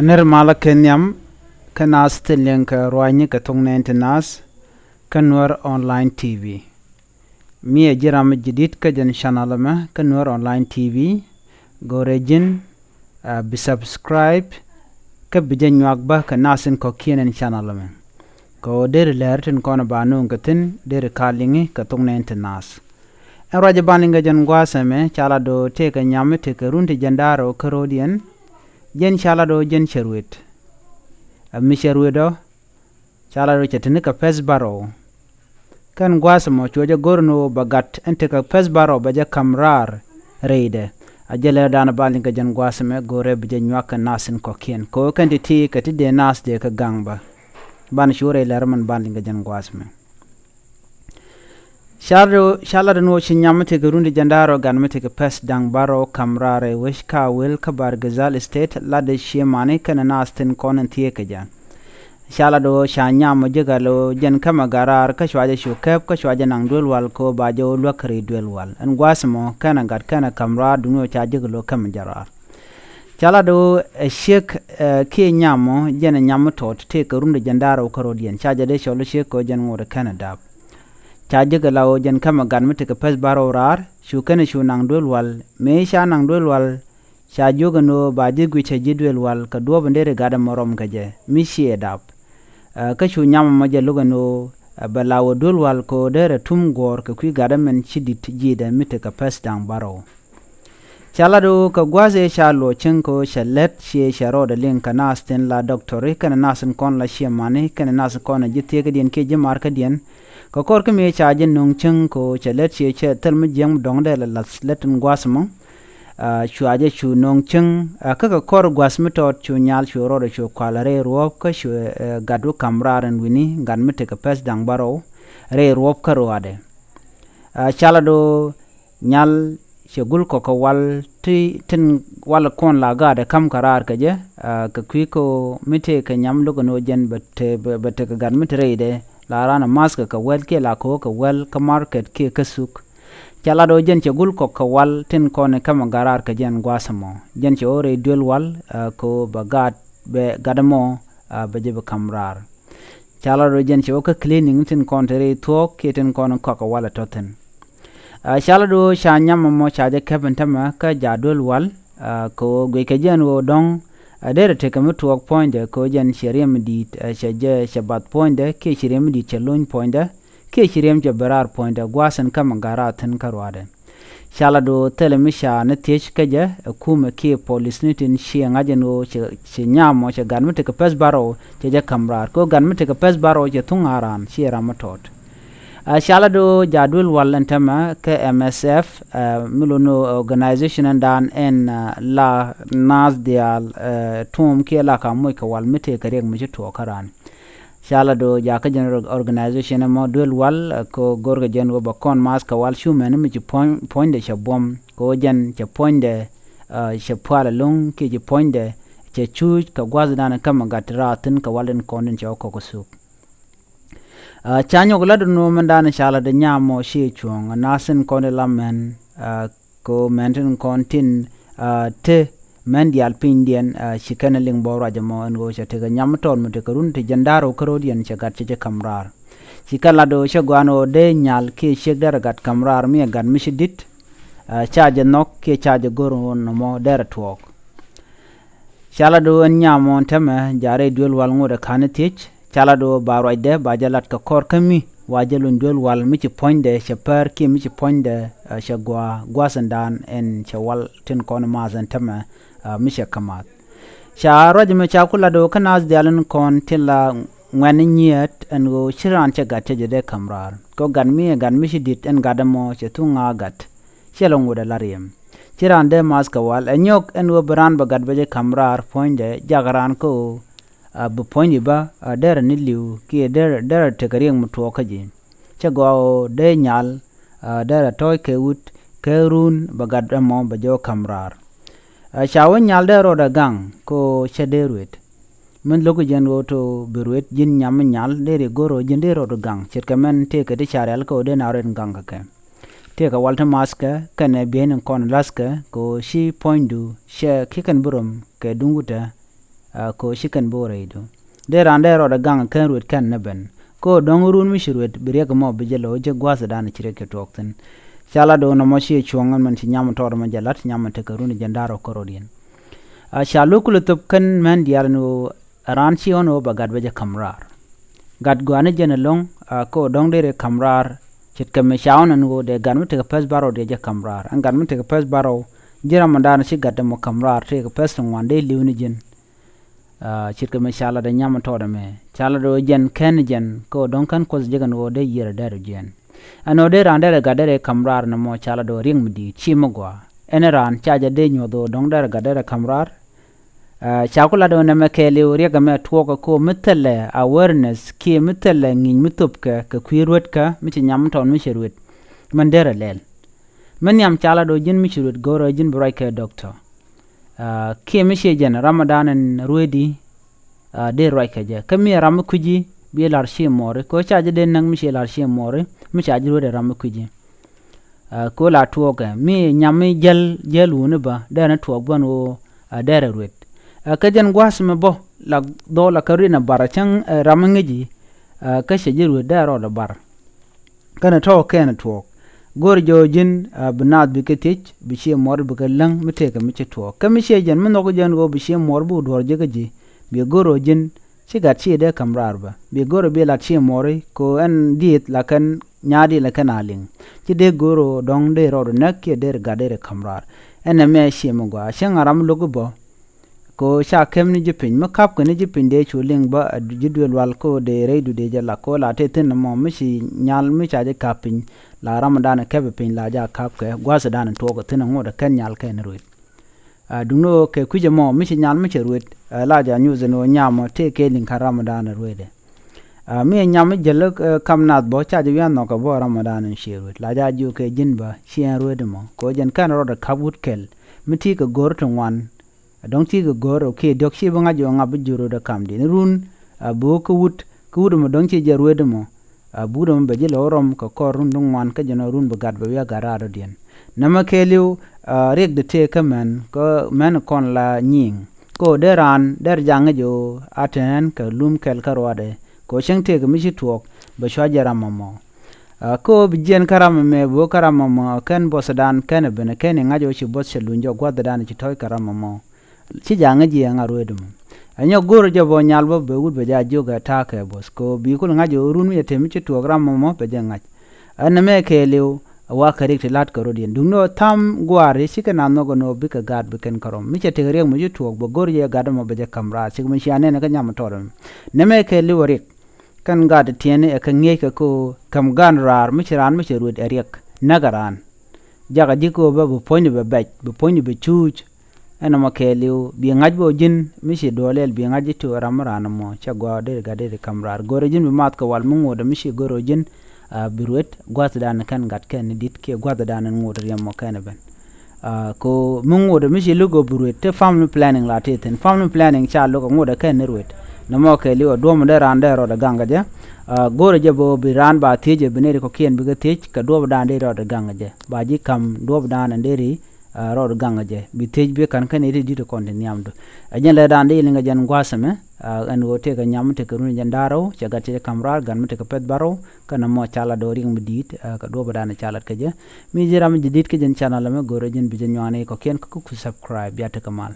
Nirmala kenyam kanas tilink roanyi katung nas kanwar online TV. Mie jiram jidit kajan channelama kanwar online TV gorejin bisubscribe ka bijan nyuakba kanasin ko kienen channelama. Ko deri lertin kona banu ngatin deri kalingi katung nas. En raja baninga jan gwasame chala do teka nyame teka runti jandaro karodian jen chala do jen cherwit. Mi cherwido chala do chetinika pesbaro. Kan gwasamo chuja gorno bagat enteka pesbaro baja kamrar reide. Ajele dana baninga jan gwasame gore bija nywaka nasin kokien. Ko kanti ti katide nas de ka gangba. Ban shure lerman baninga jan gwasame. Shala no chinyamate gurundi jandaro ganmate ke pes dang baro kamrare wishka wil kabar gazal estate lade shemane kana nastin konan tiekeja. Shala do shanyam jegalo jen kama garar ka shwaje shukep ka shwaje nang dwelwal ko bajo lwakri dwelwal. En gwasmo kana gad kana kamra dunyo cha jegalo kama jarar. Shala do shek ke nyamo jen nyamo tot te gurundi jandaro karodien. Chaja de sholo shek ko jen ngore Canada. Chaja lao jan kama ganmate ke pes baro rar shukene shu nang dwelwal me sha nang dwelwal sha jogano baji gwiche jidwelwal ka duwa bandere gada morom kaje mishi edap ka shu nyama maje lugano balawo dwelwal ko dere tumgor ka kwi gada men chidit jida mite ka pes dang baro chala do ka gwaze sha lo chenko shalet she sharo da lin ka nasten la doctor kana nasen kon la shemane kana nasen kon jite ka dien ke je marka dien ko kor ke me chaje nong cheng ko chalet che che term jeng dong de la letten gwasmo chuaje chu nong cheng ka kor gwasmo to chu nyal chu ro chu kwalare ro ka chu gadu kamraran wini gan mete ka pes dang baro re ro ka ro ade chala do nyal shegul ko ko wal tin wal kon la ga de kam karar ka je ka kwi ko mete ka nyam lo no jen bete ka gan mete re de la rana maska ka wel ke la ko ka wel ka market ke kasuk chala do jen chegul ko ka wal tin ko ne kama garar ka jen gwasamo jen che ore duel wal ko bagat be gadamo be je kamrar chala do jen che ka cleaning tin kontere to ke tin ko ka wala toten chala do shanya mo chaje keben tama ka jadul wal ko gwe ke jen wo dong adere teka mutuak point ko jan shirem di shaje shabat point ke shirem di chalon point ke shirem jabarar point gwasan kama garatin karwade shala do telemisha ne tech kaje kuma ke police nitin shi ngaje no shi nyamo che ganmete ka pes baro che je kamrar ko ganmete ka pes baro che tungaran shi ramatot shala do jadul wallantama ke MSF milono organization dan en la nas dial tum ke la ka moy ka wal mete ka reg muje to karan shala do ja ka general organization mo dul wal ko gorga jen wo bakon mas ka wal shumen mi point de shabom ko jen che point de shapala long ke je point de che chu ka gwazdan kama gatra tin ka walen konin che ko su chanyo glad no mandana shala de nyamo shi chuang nasen kon lamen ko menten kontin te mendial pindian shikana ling bora jamo ngo chate ga nyam ton mute karun te jandaro karodian chagat che kamrar shikala do shagwano de nyal ke shegdar gat kamrar mi gan mishidit chaje nok ke chaje goro no mo der twok shala do nyamo teme jare duel wal ngode kanetich chala do baro ide bajalat ka kor kami wajalun dol wal mi ci poinde chapar ki mi ci poinde chagwa gwasandan en chawal tin kon mazan tama mi chakamat cha rajme cha kula do kanas dialun kon tilla ngani nyet en go chiran cha gatte de kamrar ko gan mi dit en gadamo che tunga gat chelongo de lariem chiran de mas ka wal enyok en go bran bagad beje kamrar poinde jagaran ko bu pointi ba der ni liu ki der te karieng mutuo kaji chago de nyal der toy ke ut ke run bagad mo bajo kamrar chawen nyal der oda gang ko chederwet men logo jen to berwet jin nyam nyal der goro jin der oda gang chirkamen te ke de charal ko de naren gang ka te ka walta maska kane bien kon laska ko shi pointu she kikan burum ke dunguta ko shikan bore do de rande ro da gang kan ruet kan naben ko dong run mi shruet bire ko mo bijelo je gwasa dan chire ke tokten chala do no mo shi chuangan man si nyam tor ma jalat nyam te karun jandaro korodien shalu kul top kan man diar no ran si ono bagad beje kamrar gad gwane jene long ko dong de kamrar chit kam shaun an go de gan te pas baro de je kamrar an gan te pas baro jira mandan si gad mo kamrar te pas ngwande liuni jen chit kam shala de nyam tor me chala do jen ken jen ko dong kan ko jegan go de yere der jen ano de ran der gadere kamrar na mo chala do ring mdi chi mogwa eneran chaja de nyodo dong der gadere kamrar chakula do na makele uri ga me tuoka ko mitale awareness ki mitale ngin mitupka ka kwirwet ka miti nyam ton mi shirwet mandera lel man yam chala do jin mi shirwet goro jin braika doctor ki mi shejen ramadan en ruedi de raika je kami ram kuji bi lar shi more ko chaje de nang mi she lar shi more mi chaje ruede ram kuji ko la tuoka mi nyam mi gel wona ba de na tuok ban o dere ruet kajan gwas me bo la do la karina barachang ramangeji ka shejiru da ro da bar kana to ken to gor jojin bnad biketich bi she mor bi galang mite ka miche to ka mi she jan mun go jan go bi she mor bu dor je gaji bi goro jin sigat chi de kamrar ba bi goro bi la chi mori ko an diet la kan nyadi la kan aling chi de goro dong de ro nak ke der ga de kamrar ene me she mo go shen aram logo bo ko sha kem ni jipin ma kap ko ni jipin de chuling ba jidwel wal ko de reidu de jala ko la te tin mo mi si nyal mi cha je kapin la ramadan ke be pin la ja kap ke gwasa dan to ko tin ngo da kan nyal ke ni ruit dungno ke kuje mo mi si nyal mi che ruit la ja nyu zeno nyamo te ke lin ka ramadan ruide mi nyam jel kam nat bo cha je yan no ko bo ramadan shi ruit la ja ju ke jin ba shi ruide mo ko jen kan ro da kabut kel mi ti ko gor to wan dong ti go gor okay dok shi banga jo ngab juro da kam din run bo ko wut mo dong ti je ruede mo bu do be je lorom ko korun dong wan ka jeno run be gad be ya garado din nama keliu rek de te kamen ko men kon la nying ko deran der jang jo aten ka lum kel karwade ko cheng te mi shi tuok be shwa jara mo ko bijen karama me bo karama mo ken bo sadan ken be ne ken ngajo shi bo selunjo gwadan ci toy karama mo ci janga ji nga ruedum anyo goro jabo nyalbo be wud be ja joga ta ke bos ko bi ko nga jo run mi temi ci to gram mo be janga an me ke lew wa karik lat ko rodien dum no tam gware ci kana no go no bi ka gad be ken karom mi ci te rek mu ji to bo gor ye gad mo be ja kamra ci mo ci ane na ka nyam to ne me ke lew rek kan gad tiene e ka nge ka ko kam gan rar mi ci ran mi ci rued rek nagaran jaga jiko be bo poni be baj be poni be chuch ena makeliu bi ngaj bo jin mi shi dolel bi ngaj to ramrana mo cha go de ga de kamrar gore jin mi mat ko wal mo de mi shi goro jin biruet gwat dan kan gat ken dit ke gwat dan ngod rem mo kan ben ko mo de mi shi lugo biruet te family planning la te ten family planning cha lugo ngoda ken ruet na mo keliu do mo de rande ro da ganga je gore je bo bi ran ba teje beneri ko kien bi ga tej ka do dan de ro da ganga je ba ji kam do dan nderi rod ganga je bi tej be kan kan edi dito konde nyamdo ajen le dande linga jan gwasame an wote ga nyamte ko run jandaro ci gatti kamrar gan mate ko pet baro kana mo chala do ring midit ka do badana chala ke je mi jiram jidit ke jen channel me goro jen bi jen nyane ko ken ko subscribe ya te kamal